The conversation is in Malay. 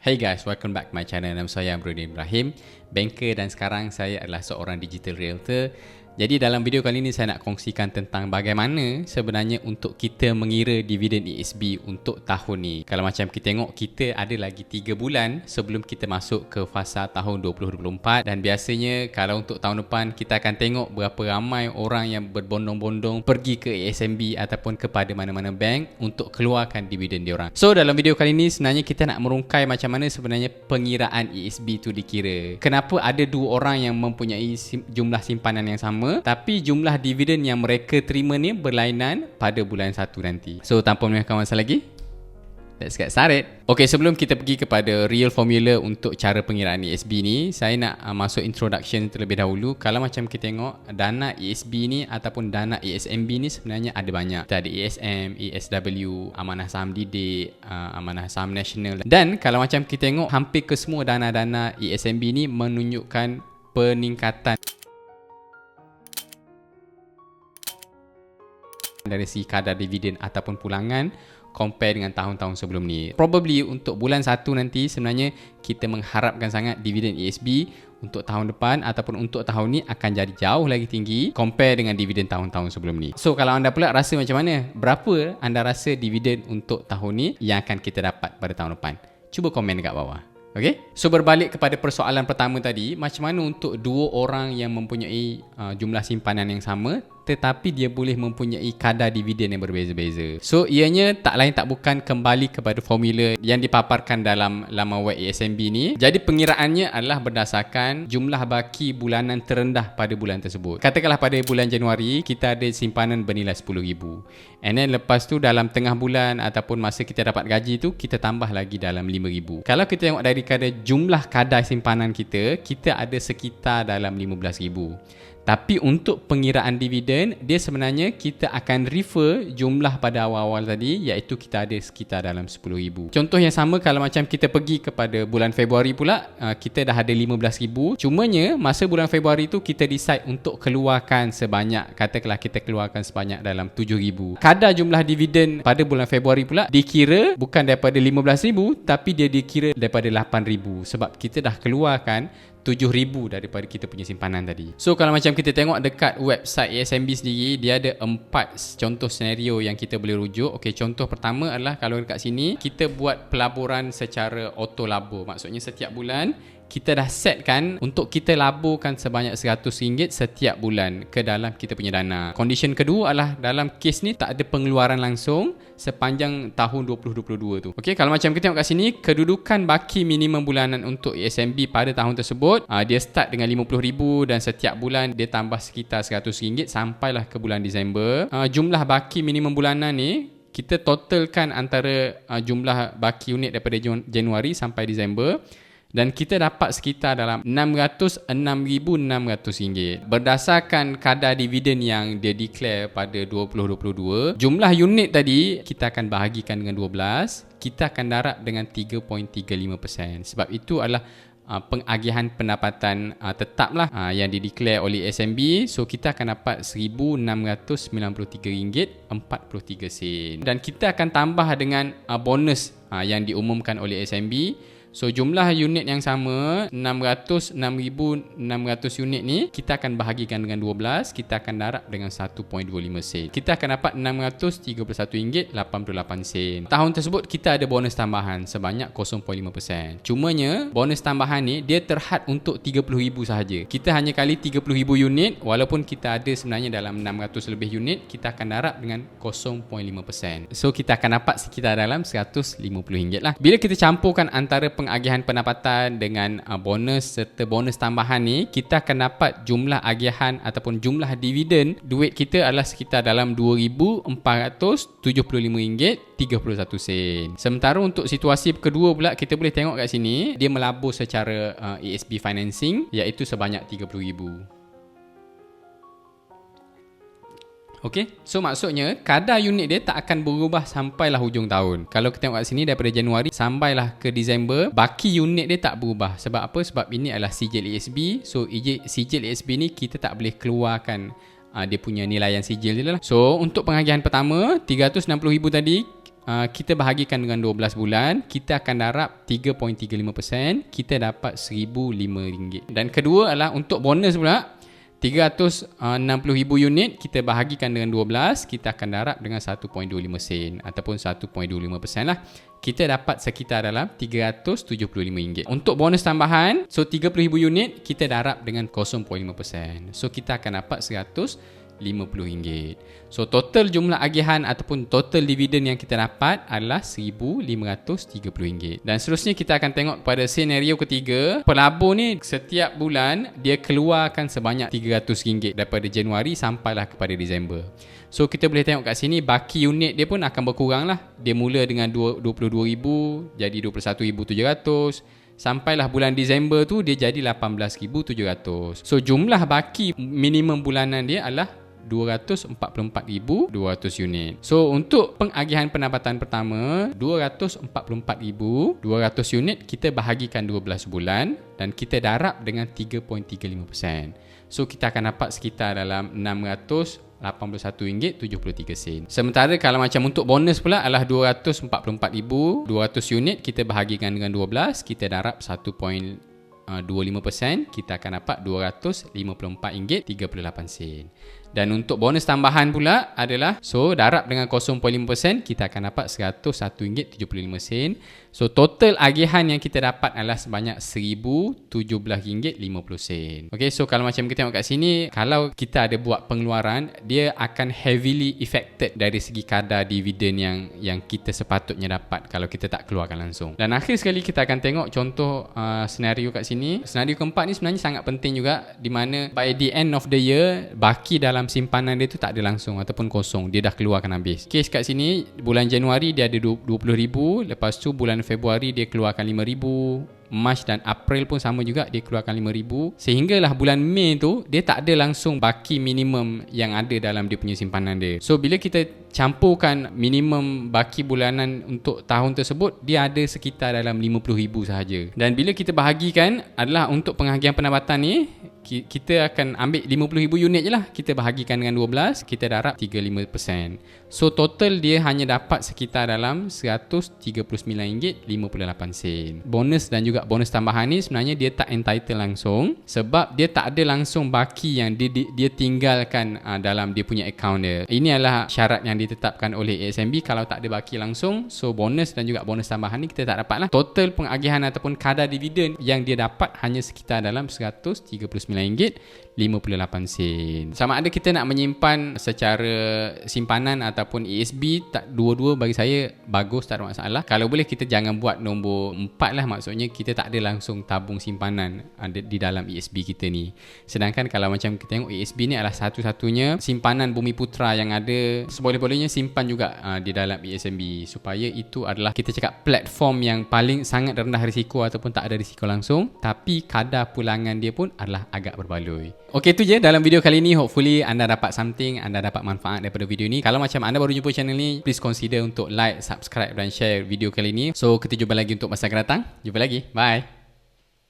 Hey guys, welcome back to my channel. Nama saya Amruddin Ibrahim, banker, dan sekarang saya adalah seorang digital realtor. Jadi dalam video kali ini saya nak kongsikan tentang bagaimana sebenarnya untuk kita mengira dividen ESB untuk tahun ni. Kalau macam kita tengok, kita ada lagi 3 bulan sebelum kita masuk ke fasa tahun 2024, dan biasanya kalau untuk tahun depan kita akan tengok berapa ramai orang yang berbondong-bondong pergi ke ASMB ataupun kepada mana-mana bank untuk keluarkan dividen diorang. So dalam video kali ini sebenarnya kita nak merungkai macam mana sebenarnya pengiraan ESB tu dikira. Kenapa ada dua orang yang mempunyai jumlah simpanan yang sama tapi jumlah dividen yang mereka terima ni berlainan pada bulan 1 nanti. So tanpa membiarkan masa lagi, let's get started. Okay, sebelum kita pergi kepada real formula untuk cara pengiraan ESB ni, saya nak masuk introduction terlebih dahulu. Kalau macam kita tengok, dana ESB ni ataupun dana ASMB ni sebenarnya ada banyak. Kita ada ASM, ASW, Amanah Saham Didik, Amanah Saham Nasional. Dan kalau macam kita tengok, hampir ke semua dana-dana ASMB ni menunjukkan peningkatan dari si kadar dividen ataupun pulangan compare dengan tahun-tahun sebelum ni. Probably untuk bulan 1 nanti sebenarnya kita mengharapkan sangat dividen ESB untuk tahun depan ataupun untuk tahun ni akan jadi jauh lagi tinggi compare dengan dividen tahun-tahun sebelum ni. So kalau anda pula rasa macam mana? Berapa anda rasa dividen untuk tahun ni yang akan kita dapat pada tahun depan? Cuba komen dekat bawah. Okay? So berbalik kepada persoalan pertama tadi, macam mana untuk dua orang yang mempunyai jumlah simpanan yang sama tetapi dia boleh mempunyai kadar dividen yang berbeza-beza. So ianya tak lain tak bukan kembali kepada formula yang dipaparkan dalam laman web ASMB ni. Jadi pengiraannya adalah berdasarkan jumlah baki bulanan terendah pada bulan tersebut. Katakanlah pada bulan Januari kita ada simpanan bernilai RM10,000. And then lepas tu dalam tengah bulan ataupun masa kita dapat gaji tu, kita tambah lagi dalam RM5,000. Kalau kita tengok daripada jumlah kadar simpanan kita, kita ada sekitar dalam RM15,000. Tapi untuk pengiraan dividen, dia sebenarnya kita akan refer jumlah pada awal-awal tadi, iaitu kita ada sekitar dalam RM10,000. Contoh yang sama kalau macam kita pergi kepada bulan Februari pula, kita dah ada RM15,000. Cumanya masa bulan Februari tu kita decide untuk keluarkan sebanyak, katakanlah kita keluarkan sebanyak dalam RM7,000. Kadar jumlah dividen pada bulan Februari pula dikira bukan daripada RM15,000 tapi dia dikira daripada RM8,000 sebab kita dah keluarkan RM7,000 daripada kita punya simpanan tadi. So kalau macam kita tengok dekat website ASMB sendiri, dia ada 4 contoh senario yang kita boleh rujuk. Okey, contoh pertama adalah kalau dekat sini kita buat pelaburan secara auto labur. Maksudnya setiap bulan kita dah setkan untuk kita laburkan sebanyak RM100 setiap bulan ke dalam kita punya dana. Condition kedua adalah dalam kes ni tak ada pengeluaran langsung sepanjang tahun 2022 tu. Okey, kalau macam kita tengok kat sini, kedudukan baki minimum bulanan untuk ASMB pada tahun tersebut, dia start dengan RM50,000 dan setiap bulan dia tambah sekitar RM100 sampailah ke bulan Disember. Jumlah baki minimum bulanan ni kita totalkan antara jumlah baki unit daripada Januari sampai Disember, dan kita dapat sekitar dalam RM606,600. Berdasarkan kadar dividen yang dia declare pada 2022, jumlah unit tadi kita akan bahagikan dengan 12, kita akan darab dengan 3.35%. Sebab itu adalah pengagihan pendapatan tetap lah yang dideclare oleh ASMB. So kita akan dapat RM1,693.43. Dan kita akan tambah dengan bonus yang diumumkan oleh ASMB. So jumlah unit yang sama, 606,600 unit ni, kita akan bahagikan dengan 12, kita akan darab dengan 1.25 sen. Kita akan dapat RM631.88. Tahun tersebut kita ada bonus tambahan sebanyak 0.5%. Cumanya bonus tambahan ni dia terhad untuk 30,000 sahaja. Kita hanya kali 30,000 unit, walaupun kita ada sebenarnya dalam 600 lebih unit, kita akan darab dengan 0.5%. So kita akan dapat sekitar dalam RM150 lah. Bila kita campurkan antara pengagihan pendapatan dengan bonus serta bonus tambahan ni, kita akan dapat jumlah agihan ataupun jumlah dividen duit kita adalah sekitar dalam RM2,475.31. Sementara untuk situasi kedua pula, kita boleh tengok kat sini dia melabur secara ESB financing, iaitu sebanyak RM30,000. Okey, so maksudnya kadar unit dia tak akan berubah sampailah hujung tahun. Kalau kita tengok kat sini daripada Januari sampailah ke Disember, baki unit dia tak berubah. Sebab apa? Sebab ini adalah sijil ESB. So sijil ESB ni kita tak boleh keluarkan dia punya nilaian sijil dia lah. So untuk pengagihan pertama RM360,000 tadi, kita bahagikan dengan 12 bulan, kita akan darab 3.35%, kita dapat RM1,005. Dan kedua adalah untuk bonus pula, 360,000 unit kita bahagikan dengan 12, kita akan darab dengan 1.25 sen ataupun 1.25% lah. Kita dapat sekitar dalam RM375. Untuk bonus tambahan, so 30,000 unit kita darab dengan 0.5%. So kita akan dapat RM150. So total jumlah agihan ataupun total dividen yang kita dapat adalah RM1,530. Dan seterusnya kita akan tengok pada senario ketiga. Pelabur ni setiap bulan dia keluarkan sebanyak RM300 daripada Januari sampailah kepada Disember. So kita boleh tengok kat sini baki unit dia pun akan berkurang lah. Dia mula dengan 22,000 jadi 21,700. Sampailah bulan Disember tu dia jadi 18,700. So jumlah baki minimum bulanan dia adalah 244,200 unit. So untuk pengagihan pendapatan pertama 244,200 unit kita bahagikan 12 bulan dan kita darab dengan 3.35%. So kita akan dapat sekitar dalam RM681.73. Sementara kalau macam untuk bonus pula adalah 244,200 unit kita bahagikan dengan 12, kita darab 1.25%, kita akan dapat RM254.38. Dan untuk bonus tambahan pula adalah darab dengan 0.5%, kita akan dapat RM101.75. So total agihan yang kita dapat adalah sebanyak RM1,017.50. Okay, so kalau macam kita tengok kat sini, kalau kita ada buat pengeluaran, dia akan heavily affected dari segi kadar dividen yang kita sepatutnya dapat kalau kita tak keluarkan langsung. Dan akhir sekali kita akan tengok contoh senario kat sini. Senario keempat ni sebenarnya sangat penting juga, di mana by the end of the year baki dalam simpanan dia tu tak ada langsung ataupun kosong, dia dah keluarkan habis. Kes kat sini bulan Januari dia ada 20,000, lepas tu bulan Februari dia keluarkan 5,000, Mac dan April pun sama juga, dia keluarkan 5,000, sehinggalah bulan Mei tu dia tak ada langsung baki minimum yang ada dalam dia punya simpanan dia. So bila kita campurkan minimum baki bulanan untuk tahun tersebut, dia ada sekitar dalam 50,000 sahaja. Dan bila kita bahagikan adalah untuk pengagihan pendapatan ni, kita akan ambil 50,000 unit je lah, kita bahagikan dengan 12, kita darab 35%. So total dia hanya dapat sekitar dalam RM139.58. Bonus dan juga bonus tambahan ni sebenarnya dia tak entitled langsung, sebab dia tak ada langsung baki yang dia tinggalkan dalam dia punya account dia. Ini adalah syarat yang ditetapkan oleh ASMB. Kalau tak ada baki langsung, so bonus dan juga bonus tambahan ni kita tak dapat lah. Total pengagihan ataupun kadar dividen yang dia dapat hanya sekitar dalam RM139.58. Sama ada kita nak menyimpan secara simpanan ataupun ESB, tak, dua-dua bagi saya bagus, tak ada masalah. Kalau boleh kita jangan buat nombor 4 lah, maksudnya kita tak ada langsung tabung simpanan ada di dalam ESB kita ni. Sedangkan kalau macam kita tengok ESB ni adalah satu-satunya simpanan Bumiputera yang ada, seboleh-bolehnya simpan juga di dalam ESMB, supaya itu adalah kita cakap platform yang paling sangat rendah risiko ataupun tak ada risiko langsung, tapi kadar pulangan dia pun adalah agak berbaloi. Okey, itu je dalam video kali ni. Hopefully anda dapat something, anda dapat manfaat daripada video ni. Kalau macam anda baru jumpa channel ni, please consider untuk like, subscribe dan share video kali ni. So kita jumpa lagi untuk masa akan datang. Jumpa lagi. Bye.